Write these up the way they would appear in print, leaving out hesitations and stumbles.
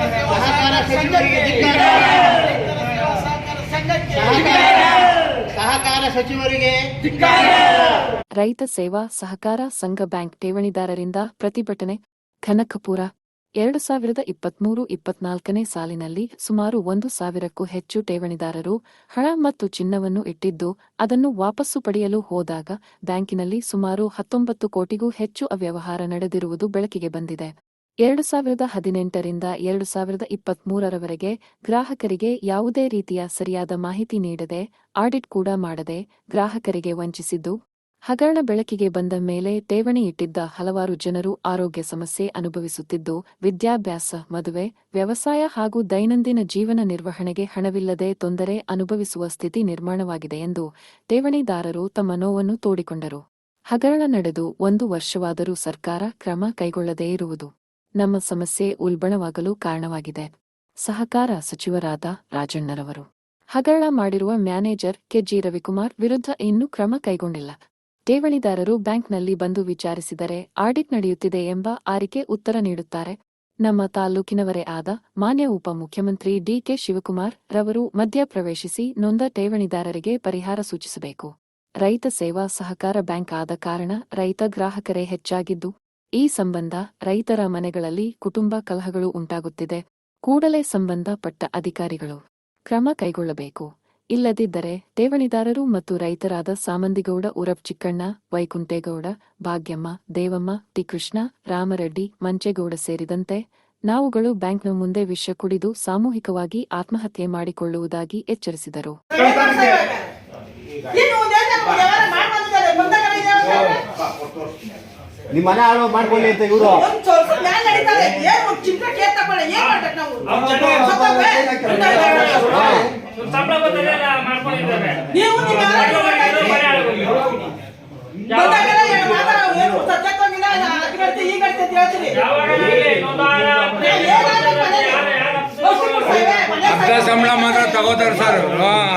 ಸಹಕಾರ ಸಚಿವರಿಗೆ ಧಿಕ್ಕಾರ. ಸಹಕಾರ ಸಚಿವರಿಗೆ ಧಿಕ್ಕಾರ. ರೈತ ಸೇವಾ ಸಹಕಾರ ಸಂಘ ಬ್ಯಾಂಕ್ ಠೇವಣಿದಾರರಿಂದ ಪ್ರತಿಭಟನೆ ಕನಕಪುರ 2023-24ನೇ ಸಾಲಿನಲ್ಲಿ ಸುಮಾರು 1,000ಕ್ಕೂ ಹೆಚ್ಚು ಠೇವಣಿದಾರರು ಹಣ ಮತ್ತು ಚಿನ್ನವನ್ನು ಇಟ್ಟಿದ್ದು ಅದನ್ನು ವಾಪಸ್ಸು ಪಡೆಯಲು ಹೋದಾಗ ಬ್ಯಾಂಕಿನಲ್ಲಿ ಸುಮಾರು 19 ಕೋಟಿಗೂ ಹೆಚ್ಚು ಅವ್ಯವಹಾರ ನಡೆದಿರುವುದು ಬೆಳಕಿಗೆ ಬಂದಿದೆ. 2018ರಿಂದ 2023ರವರೆಗೆ ಗ್ರಾಹಕರಿಗೆ ಯಾವುದೇ ರೀತಿಯ ಸರಿಯಾದ ಮಾಹಿತಿ ನೀಡದೆ, ಆಡಿಟ್ ಕೂಡ ಮಾಡದೆ ಗ್ರಾಹಕರಿಗೆ ವಂಚಿಸಿದ್ದು, ಹಗರಣ ಬೆಳಕಿಗೆ ಬಂದ ಮೇಲೆ ಠೇವಣಿ ಇಟ್ಟಿದ್ದ ಹಲವಾರು ಜನರು ಆರೋಗ್ಯ ಸಮಸ್ಯೆ ಅನುಭವಿಸುತ್ತಿದ್ದು, ವಿದ್ಯಾಭ್ಯಾಸ, ಮದುವೆ, ವ್ಯವಸಾಯ ಹಾಗೂ ದೈನಂದಿನ ಜೀವನ ನಿರ್ವಹಣೆಗೆ ಹಣವಿಲ್ಲದೆ ತೊಂದರೆ ಅನುಭವಿಸುವ ಸ್ಥಿತಿ ನಿರ್ಮಾಣವಾಗಿದೆ ಎಂದು ಠೇವಣಿದಾರರು ತಮ್ಮ ನೋವನ್ನು ತೋಡಿಕೊಂಡರು. ಹಗರಣ ನಡೆದು 1 ವರ್ಷವಾದರೂ ಸರ್ಕಾರ ಕ್ರಮ ಕೈಗೊಳ್ಳದೇ ಇರುವುದು ನಮ್ಮ ಸಮಸ್ಯೆ ಉಲ್ಬಣವಾಗಲು ಕಾರಣವಾಗಿದೆ. ಸಹಕಾರ ಸಚಿವರಾದ ರಾಜಣ್ಣರವರು ಹಗರಣ ಮಾಡಿರುವ ಮ್ಯಾನೇಜರ್ ಕೆ.ಜಿ. ರವಿಕುಮಾರ್ ವಿರುದ್ಧ ಇನ್ನೂ ಕ್ರಮ ಕೈಗೊಂಡಿಲ್ಲ. ಠೇವಣಿದಾರರು ಬ್ಯಾಂಕ್ನಲ್ಲಿ ಬಂದು ವಿಚಾರಿಸಿದರೆ ಆಡಿಟ್ ನಡೆಯುತ್ತಿದೆ ಎಂಬ ಆರಿಕೆ ಉತ್ತರ ನೀಡುತ್ತಾರೆ. ನಮ್ಮ ತಾಲೂಕಿನವರೇ ಆದ ಮಾನ್ಯ ಉಪಮುಖ್ಯಮಂತ್ರಿ ಡಿ.ಕೆ. ಶಿವಕುಮಾರ್ ರವರು ಮಧ್ಯಪ್ರವೇಶಿಸಿ ನೊಂದ ಠೇವಣಿದಾರರಿಗೆ ಪರಿಹಾರ ಸೂಚಿಸಬೇಕು. ರೈತ ಸೇವಾ ಸಹಕಾರ ಬ್ಯಾಂಕ್ ಆದ ಕಾರಣ ರೈತ ಗ್ರಾಹಕರೇ ಹೆಚ್ಚಾಗಿದ್ದು, ಈ ಸಂಬಂಧ ರೈತರ ಮನೆಗಳಲ್ಲಿ ಕುಟುಂಬ ಕಲಹಗಳು ಉಂಟಾಗುತ್ತಿದೆ. ಕೂಡಲೇ ಸಂಬಂಧಪಟ್ಟ ಅಧಿಕಾರಿಗಳು ಕ್ರಮ ಕೈಗೊಳ್ಳಬೇಕು. ಇಲ್ಲದಿದ್ದರೆ ಠೇವಣಿದಾರರು ಮತ್ತು ರೈತರಾದ ಸಾಮಂದಿಗೌಡ ಉರಫ್ ಚಿಕ್ಕಣ್ಣ, ವೈಕುಂಠೇಗೌಡ, ಭಾಗ್ಯಮ್ಮ, ದೇವಮ್ಮ, ಟಿ. ಕೃಷ್ಣ, ರಾಮರೆಡ್ಡಿ, ಮಂಚೇಗೌಡ ಸೇರಿದಂತೆ ನಾವುಗಳು ಬ್ಯಾಂಕ್ನ ಮುಂದೆ ವಿಷ ಕುಡಿದು ಸಾಮೂಹಿಕವಾಗಿ ಆತ್ಮಹತ್ಯೆ ಮಾಡಿಕೊಳ್ಳುವುದಾಗಿ ಎಚ್ಚರಿಸಿದರು. ನಿಮ್ಮ ಮನೆ ಹಾಳು ಮಾಡ್ಕೊಳ್ಳಿ ಅಂತ ಇವರು ಅರ್ಧ ಸಂಬಳ ಮಾತ್ರ ತಗೋತಾರ ಸರ್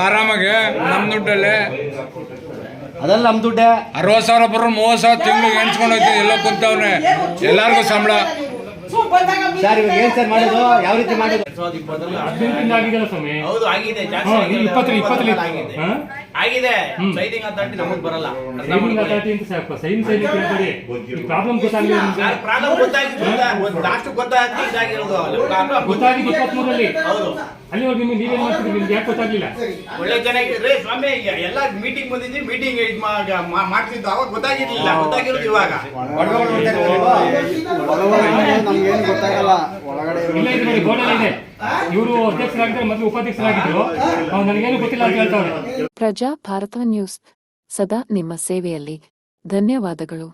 ಆರಾಮಾಗಿ ನಮ್ ದುಡ್ಡಲ್ಲಿ. ಅದೆಲ್ಲ ನಮ್ ದುಡ್ಡೆ 60,000 ಬರೋ 30,000 ತಿಂಗಳಿಗೆ ಎಣ್ಸ್ಕೊಂಡು ಹೋಗ್ತೀವಿ. ಎಲ್ಲ ಕುಂತವ್ರೆ ಎಲ್ಲಾರ್ಗು ಸಂಬಳ. ಸರ್ ಇವಾಗ ಏನ್ ಸರ್ ಮಾಡೋದು, ಯಾವ ರೀತಿ ಮಾಡೋದು? 18 ಆಗಿದೆಲ್ಲ ಸ್ವಾಮಿ. ಹೌದು ಆಗಿದೆ, ಜಾಸ್ತಿ ಆಗಿದೆ. ಸೈನಿಂಗ್ ಅಥಾರಿಟಿ ನಮಗೆ ಬರಲ್ಲ. ಸೈನಿಂಗ್ ಅಥಾರಿಟಿ ಅಂತ ಸಾಕು, ಸೈನ್ ಕೇಳ್ಬೇಡಿ. ಪ್ರಾಬ್ಲಮ್ ಗೊತ್ತಾಗಲಿಲ್ಲ ನಿಮಗೆ. ಪ್ರಾಬ್ಲಮ್ ಗೊತ್ತಾಗಿದ್ದು ಲಾಸ್ಟ್ ಗೊತ್ತಾಗಿ ಇದಾಗಿರೋದು. ಗೊತ್ತಾಗಿದ್ದು 23ರಲ್ಲಿ. ಹೌದು. ಅಲ್ಲಿವರೆಗೆ ನೀವೇನ್ ಮಾಡ್ತೀರಿ, ನಿಮ್ಗೆ ಯಾಕೆ ಗೊತ್ತಾಗ್ಲಿಲ್ಲ? ಒಳ್ಳೆ ಚೆನ್ನಾಗಿದ್ರೆ ಸ್ವಾಮಿ ಎಲ್ಲ ಮೀಟಿಂಗ್ ಬಂದಿದ್ವಿ, ಮೀಟಿಂಗ್ ಮಾಡ್ತಿದ್ದು ಅವಾಗ ಗೊತ್ತಾಗಿರ್ಲಿಲ್ಲ. ಗೊತ್ತಾಗಿರೋದು ಇವಾಗ. ನಮ್ಗೇನು ಗೊತ್ತಾಗಲ್ಲ. ಇಲ್ಲ ಇದು ನೋಡಿ ಗೋಡಲ್ಲಿ ಇದೆ. ಇವರು ಅಧ್ಯಕ್ಷರಾಗಿದ್ದಾರೆ, ಮೊದಲು ಉಪಾಧ್ಯಕ್ಷರಾಗಿದ್ರು. ನನಗೇನು ಗೊತ್ತಿಲ್ಲ ಅಂತ ಹೇಳ್ತಾವ್ರೆ. ಪ್ರಜಾ ಭಾರತ ನ್ಯೂಸ್ ಸದಾ ನಿಮ್ಮ ಸೇವೆಯಲ್ಲಿ. ಧನ್ಯವಾದಗಳು.